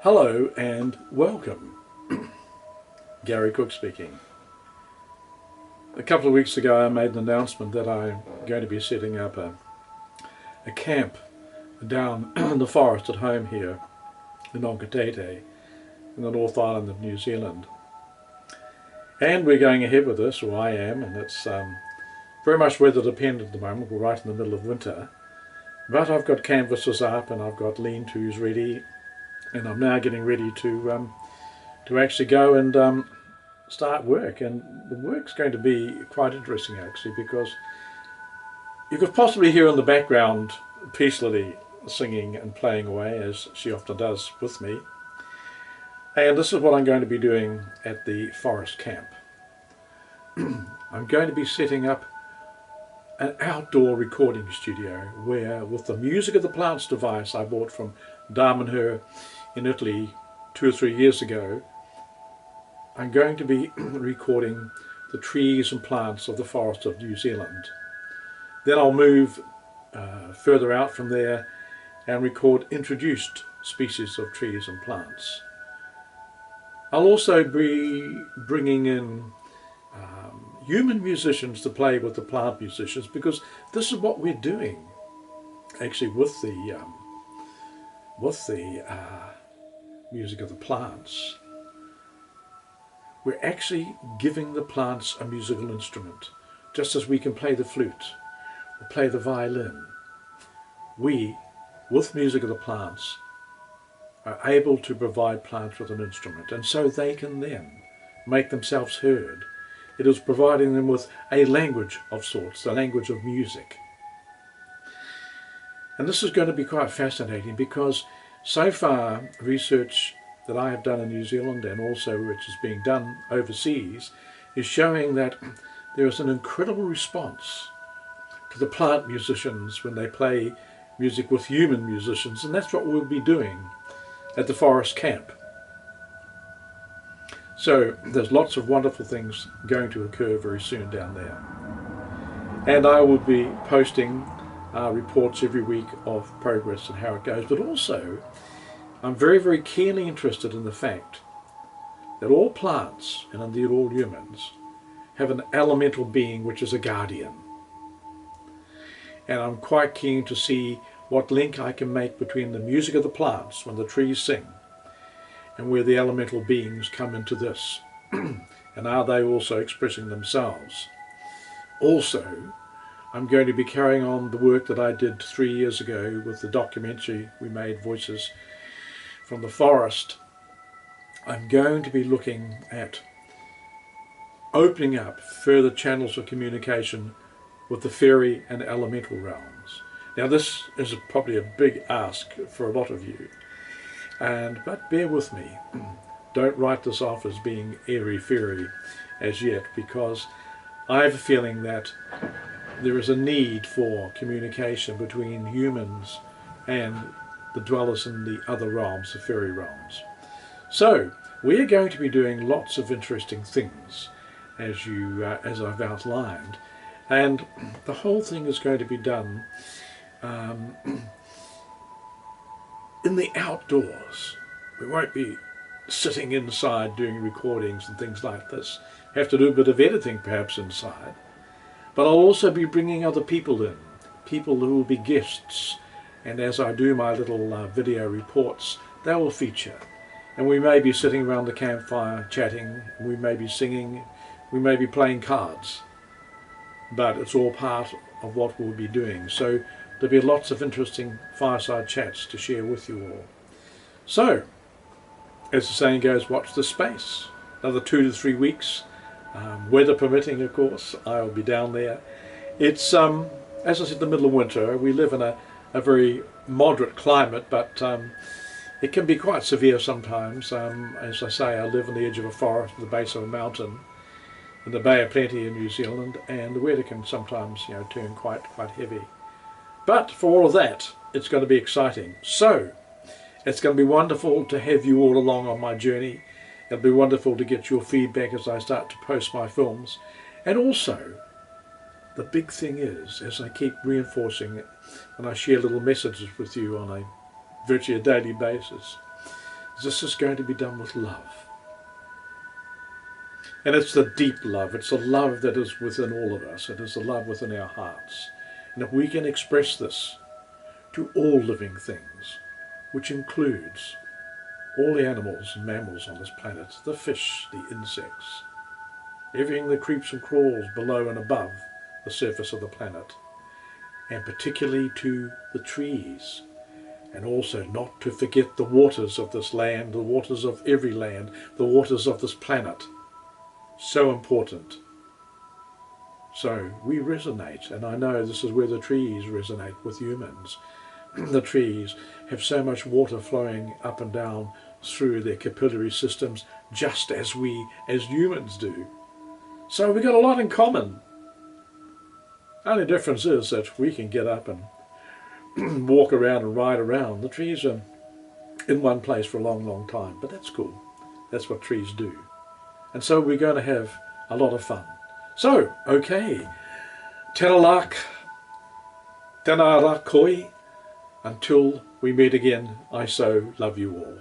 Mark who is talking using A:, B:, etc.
A: Hello and welcome. Gary Cook speaking. A couple of weeks ago I made an announcement that I'm going to be setting up a camp down in the forest at home here in Onkatete in the North Island of New Zealand. And we're going ahead with this, or I am, and it's very much weather dependent at the moment. We're right in the middle of winter. But I've got canvases up and I've got lean-tos ready, and I'm now getting ready to actually go and start work. And the work's going to be quite interesting actually, because you could possibly hear in the background Peace Lily singing and playing away, as she often does with me. And this is what I'm going to be doing at the forest camp. I'm going to be setting up an outdoor recording studio where, with the Music of the Plants device I bought from Damanhur in Italy 2 or 3 years ago, I'm going to be recording the trees and plants of the forest of New Zealand. Then I'll move further out from there and record introduced species of trees and plants. I'll also be bringing in human musicians to play with the plant musicians, because this is what we're doing actually with the music of the plants. We're actually giving the plants a musical instrument, just as we can play the flute or play the violin. We, with music of the plants, are able to provide plants with an instrument, and so they can then make themselves heard. It is providing them with a language of sorts, the language of music. And this is going to be quite fascinating, because so far research that I have done in New Zealand, and also which is being done overseas, is showing that there is an incredible response to the plant musicians when they play music with human musicians, and that's what we'll be doing at the forest camp. So there's lots of wonderful things going to occur very soon down there. And I will be posting reports every week of progress and how it goes. But also, I'm very, very keenly interested in the fact that all plants, and indeed all humans, have an elemental being which is a guardian. And I'm quite keen to see what link I can make between the music of the plants when the trees sing, and where the elemental beings come into this. And are they also expressing themselves? Also, I'm going to be carrying on the work that I did 3 years ago with the documentary we made, Voices from the Forest. I'm going to be looking at opening up further channels of communication with the fairy and elemental realms. Now this is probably a big ask for a lot of you, but bear with me. Don't write this off as being airy-fairy as yet, because I have a feeling that there is a need for communication between humans and the dwellers in the other realms, the fairy realms. So we are going to be doing lots of interesting things, as I've outlined, and the whole thing is going to be done in the outdoors. We won't be sitting inside doing recordings and things like this. Have to do a bit of editing perhaps inside. But I'll also be bringing other people in, people who will be guests, and as I do my little video reports, they will feature. And we may be sitting around the campfire chatting, we may be singing, we may be playing cards, but it's all part of what we'll be doing. So there'll be lots of interesting fireside chats to share with you all. So, as the saying goes, watch the space. Another 2 to 3 weeks, weather permitting of course, I'll be down there. It's, as I said, the middle of winter. We live in a very moderate climate, but it can be quite severe sometimes. As I say, I live on the edge of a forest at the base of a mountain in the Bay of Plenty in New Zealand, and the weather can sometimes, turn quite heavy. But for all of that, it's going to be exciting. So it's going to be wonderful to have you all along on my journey. It'll be wonderful to get your feedback as I start to post my films. And also, the big thing is, as I keep reinforcing it, and I share little messages with you on a virtually a daily basis, This is going to be done with love. And it's the deep love. It's the love that is within all of us. It is the love within our hearts. And if we can express this to all living things, which includes all the animals and mammals on this planet, the fish, the insects, everything that creeps and crawls below and above the surface of the planet, and particularly to the trees, and also not to forget the waters of this land, the waters of every land, the waters of this planet. So important. So we resonate, and I know this is where the trees resonate with humans. The trees have so much water flowing up and down through their capillary systems, just as we as humans do. So we've got a lot in common. Only difference is that we can get up and walk around and ride around. The trees are in one place for a long, long time, but that's cool. That's what trees do. And so we're going to have a lot of fun. So, okay, tēnā lāk, tēnā rā koi. Until we meet again, I so love you all.